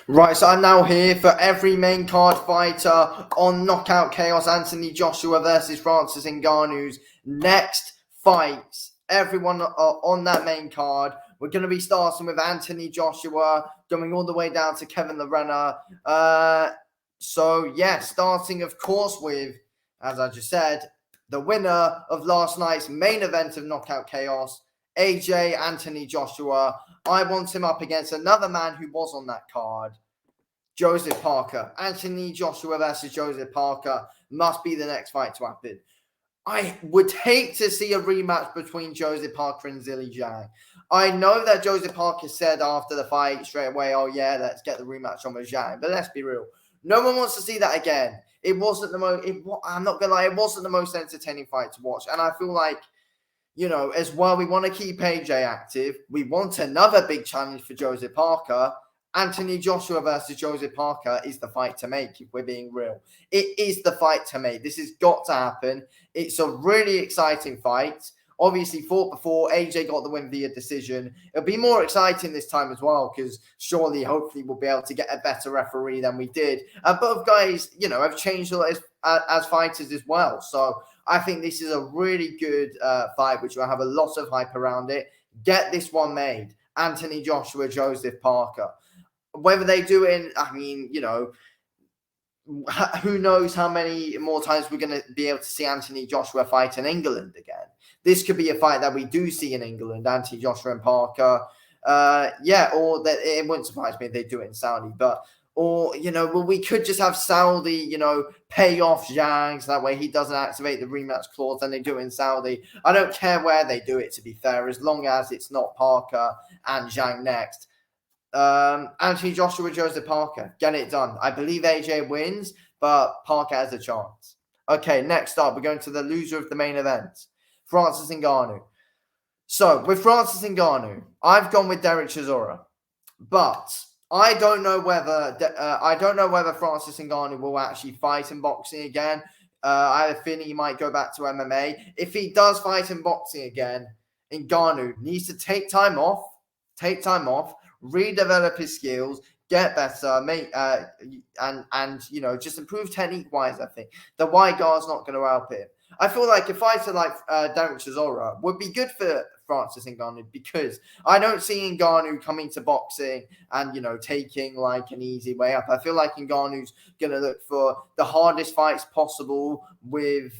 Right, so I'm now here for every main card fighter on Knockout Chaos. Anthony Joshua versus Francis Ngannou's next fights. Everyone on that main card. We're going to be starting with Anthony Joshua, going all the way down to Kevin Lerena. Starting, of course, with, as I just said, the winner of last night's main event of Knockout Chaos, AJ Anthony Joshua. I want him up against another man who was on that card, Joseph Parker. Anthony Joshua versus Joseph Parker must be the next fight to happen. I would hate to see a rematch between Joseph Parker and Zhilei Zhang. I know that Joseph Parker said after the fight straight away, oh yeah, let's get the rematch on with Zhang. But let's be real. No one wants to see that again. It wasn't the most, I'm not going to lie, it wasn't the most entertaining fight to watch. And I feel like, as well, we want to keep AJ active. We want another big challenge for Joseph Parker. Anthony Joshua versus Joseph Parker is the fight to make, if we're being real. It is the fight to make. This has got to happen. It's a really exciting fight. Obviously, fought before. AJ got the win via decision. It'll be more exciting this time as well, because surely, hopefully, we'll be able to get a better referee than we did. Both guys, have changed a lot as fighters as well. So I think this is a really good fight, which will have a lot of hype around it. Get this one made. Anthony Joshua, Joseph Parker. Whether they do it who knows how many more times we're going to be able to see Anthony Joshua fight in England again. This could be a fight that we do see in England, Anthony Joshua and Parker. Or that it wouldn't surprise me if they do it in Saudi. We could just have Saudi, pay off Jang so that way he doesn't activate the rematch clause and they do it in Saudi. I don't care where they do it, to be fair, as long as it's not Parker and Jang next. Anthony Joshua, Joseph Parker, get it done. I believe AJ wins, but Parker has a chance. Okay, next up, we're going to the loser of the main event, Francis Ngannou. So, with Francis Ngannou, I've gone with Derek Chisora, but I don't know whether Francis Ngannou will actually fight in boxing again. I have a feeling he might go back to MMA. If he does fight in boxing again, Ngannou needs to take time off, redevelop his skills, get better, just improve technique-wise. I think the wide guard's not going to help him. I feel like a fighter like Derek Chisora would be good for Francis Ngannou, because I don't see Ngannou coming to boxing and, taking like an easy way up. I feel like Ngannou's going to look for the hardest fights possible with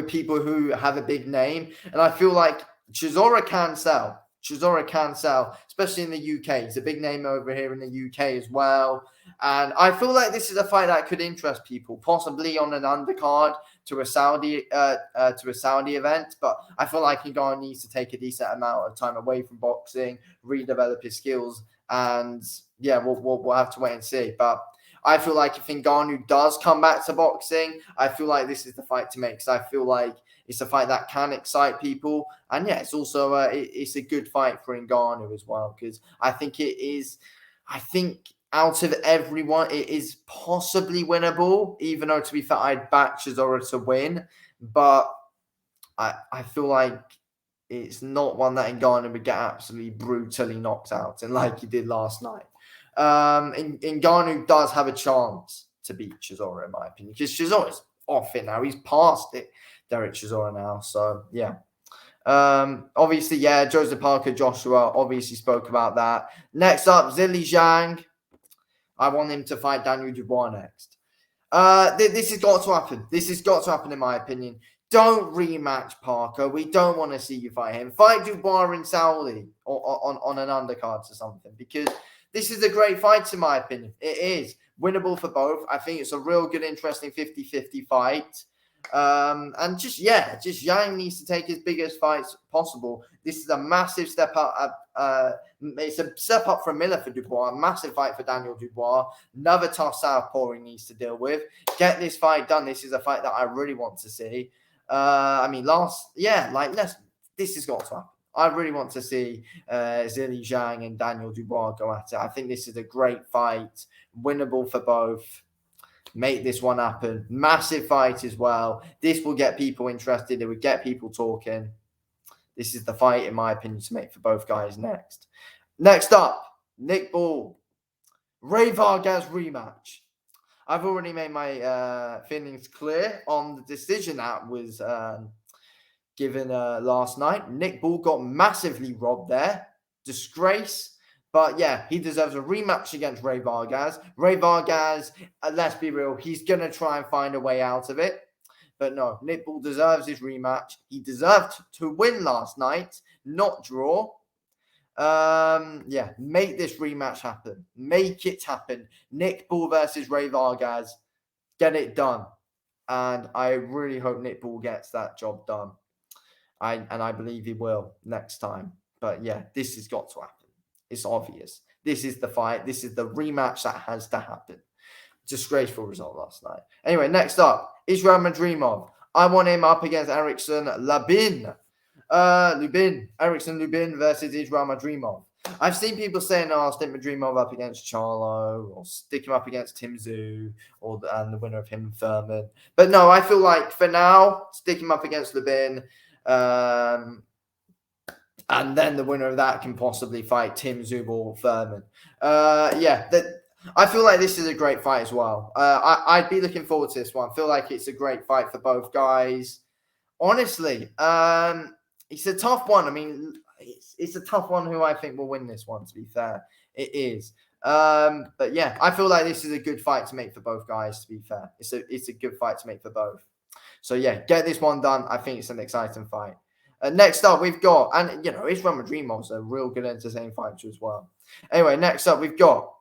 people who have a big name. And I feel like Chisora can sell. Especially in the UK. He's a big name over here in the UK as well. And I feel like this is a fight that could interest people, possibly on an undercard to a Saudi event. But I feel like Ngannou needs to take a decent amount of time away from boxing, redevelop his skills, and we'll have to wait and see. But I feel like if Ngannou does come back to boxing, I feel like this is the fight to make. Because I feel like it's a fight that can excite people. And it's also it's a good fight for Ngannou as well. Because I think it is, out of everyone, it is possibly winnable. Even though, to be fair, I'd back Chisora to win. But I feel like it's not one that Ngannou would get absolutely brutally knocked out. And like he did last night. Ngannou does have a chance to beat Chisora, in my opinion, because Chisora's off it now. He's past it, Derek Chisora now. So obviously, Joseph Parker, Joshua obviously spoke about that. Next up, Zhilei Zhang. I want him to fight Daniel Dubar next. This has got to happen. This has got to happen, in my opinion. Don't rematch Parker. We don't want to see you fight him. Fight Dubar in Saudi or on an undercard or something, because this is a great fight, in my opinion. It is winnable for both. I think it's a real good, interesting 50-50 fight. And just Yang needs to take his biggest fights possible. This is a massive step up. It's a step up from Miller for Dubois. A massive fight for Daniel Dubois. Another tough southpaw he needs to deal with. Get this fight done. This is a fight that I really want to see. This has got to happen. I really want to see Zhilei Zhang and Daniel Dubois go at it. I think this is a great fight, winnable for both. Make this one happen. Massive fight as well. This will get people interested. It would get people talking. This is the fight, in my opinion, to make for both guys next. Next up, Nick Ball, Ray Vargas rematch. I've already made my feelings clear on the decision that was given last night. Nick Ball got massively robbed there. Disgrace. But yeah, he deserves a rematch against Ray Vargas. Ray Vargas, let's be real, he's going to try and find a way out of it. But no, Nick Ball deserves his rematch. He deserved to win last night, not draw. Yeah, make this rematch happen. Make it happen. Nick Ball versus Ray Vargas. Get it done. And I really hope Nick Ball gets that job done. I believe he will next time. But yeah, this has got to happen. It's obvious. This is the fight. This is the rematch that has to happen. Disgraceful result last night. Anyway, next up, Israel Madrimov. I want him up against Erickson Lubin. Erickson Lubin versus Israel Madrimov. I've seen people saying, "Oh, stick Madrimov up against Charlo, or stick him up against Tim Tszyu, and the winner of him and Thurman." But no, I feel like for now, stick him up against Lubin, and then the winner of that can possibly fight Tim Tszyu or Thurman. I feel like this is a great fight as well. I'd be looking forward to this one. I feel like it's a great fight for both guys. Honestly, it's a tough one. I mean, it's a tough one who I think will win this one, to be fair. It is. But yeah, I feel like this is a good fight to make for both guys, to be fair. It's a good fight to make for both. So yeah, get this one done. I think it's an exciting fight. Next up, we've got, and Israel Madrimov's a real good entertaining fighter as well. Anyway, next up, we've got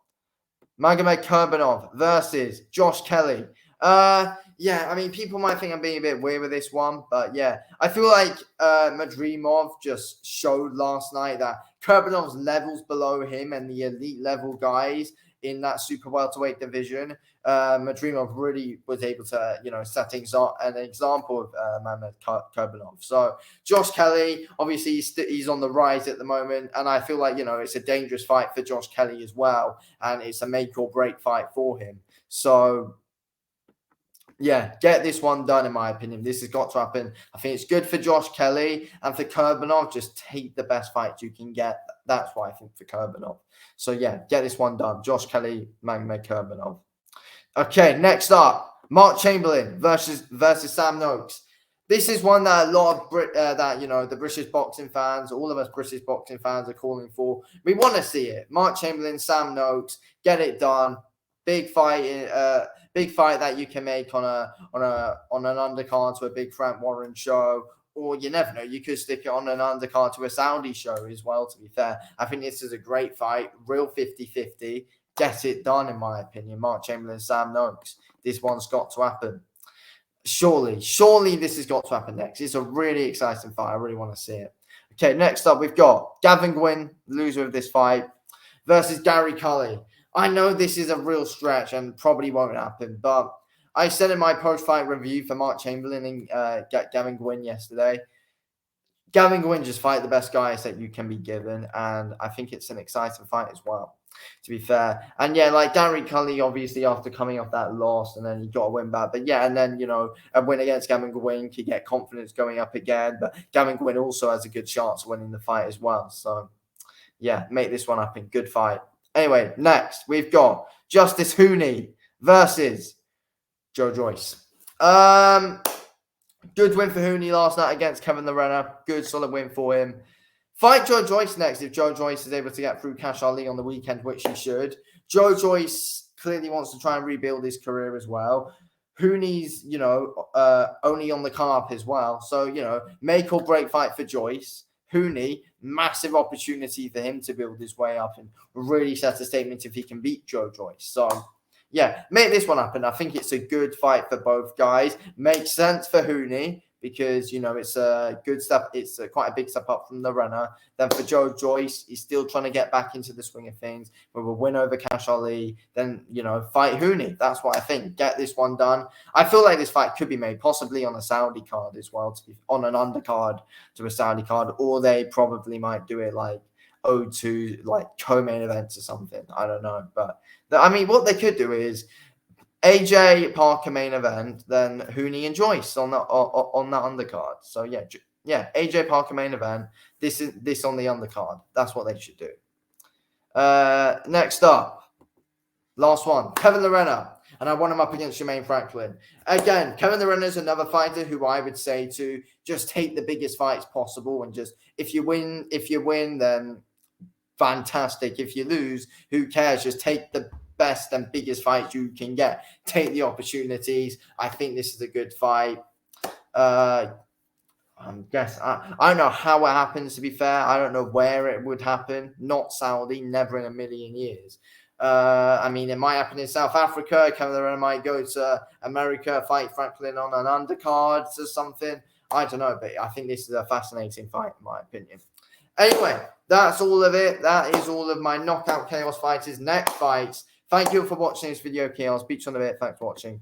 Magomed Kurbanov versus Josh Kelly. Yeah, I mean, people might think I'm being a bit weird with this one, but yeah, I feel like Madrimov just showed last night that Kurbanov's levels below him and the elite level guys in that super welterweight division. Madrimov really was able to, set an example of Magomed Kurbanov. So Josh Kelly, obviously, he's on the rise at the moment, and I feel like, it's a dangerous fight for Josh Kelly as well, and it's a make or break fight for him. So yeah, get this one done, in my opinion. This has got to happen. I think it's good for Josh Kelly, and for Kurbanov, just take the best fight you can get. That's what I think for Kurbanov. So yeah, get this one done. Josh Kelly, Magomed Kurbanov. Okay, next up, Mark Chamberlain versus Sam Noakes. This is one that a lot of the British boxing fans, all of us British boxing fans, are calling for. We want to see it. Mark Chamberlain, Sam Noakes, get it done. Big fight that you can make on an undercard to a big Frank Warren show, or you never know, you could stick it on an undercard to a Saudi show as well, to be fair. I think this is a great fight, real 50-50. Get it done, in my opinion. Mark Chamberlain, Sam Noakes. This one's got to happen. Surely this has got to happen next. It's a really exciting fight. I really want to see it. Okay, next up, we've got Gavin Gwyn, loser of this fight, versus Gary Cully. I know this is a real stretch and probably won't happen, but I said in my post-fight review for Mark Chamberlain and Gavin Gwyn yesterday, Gavin Gwyn just fight the best guys that you can be given, and I think it's an exciting fight as well, to be fair. And yeah, like Gary Cully, obviously, after coming off that loss, and then he got a win back. But yeah, and then, a win against Gavin Gwyn could get confidence going up again. But Gavin Gwyn also has a good chance of winning the fight as well. So yeah, make this one happen. Good fight. Anyway, next, we've got Justice Hooney versus Joe Joyce. Good win for Hooney last night against Kevin the Renner. Good, solid win for him. Fight Joe Joyce next if Joe Joyce is able to get through Cash Ali on the weekend, which he should. Joe Joyce clearly wants to try and rebuild his career as well. Hooney's, only on the carp as well. So, make or break fight for Joyce. Hooney, massive opportunity for him to build his way up and really set a statement if he can beat Joe Joyce. So, yeah, make this one happen. I think it's a good fight for both guys. Makes sense for Hooney because, it's a good step. It's quite a big step up from the Renner. Then for Joe Joyce, he's still trying to get back into the swing of things. With a win over Cash Ali, then, fight Hooney. That's what I think. Get this one done. I feel like this fight could be made possibly on a Saudi card as well, to be on an undercard to a Saudi card, or they probably might do it like O2, like co-main events or something. I don't know. But, what they could do is AJ Parker main event, then Hooney and Joyce on that undercard. So yeah, AJ Parker main event. This on the undercard. That's what they should do. Next up, last one, Kevin Lerena. And I want him up against Jermaine Franklin. Again, Kevin Lerena is another fighter who I would say to just take the biggest fights possible. And just, if you win, then fantastic. If you lose, who cares? Just take the best and biggest fight you can get. Take the opportunities. I think this is a good fight. I don't know how it happens, to be fair. I don't know where it would happen. Not Saudi, never in a million years. I mean, it might happen in South Africa. Kevin Lerena might go to America, fight Franklin on an undercard or something. I don't know, but I think this is a fascinating fight, in my opinion. Anyway, that's all of it. That is all of my Knockout Chaos fighters' next fights. Thank you for watching this video, Chaos. Speak to you in a bit. Thanks for watching.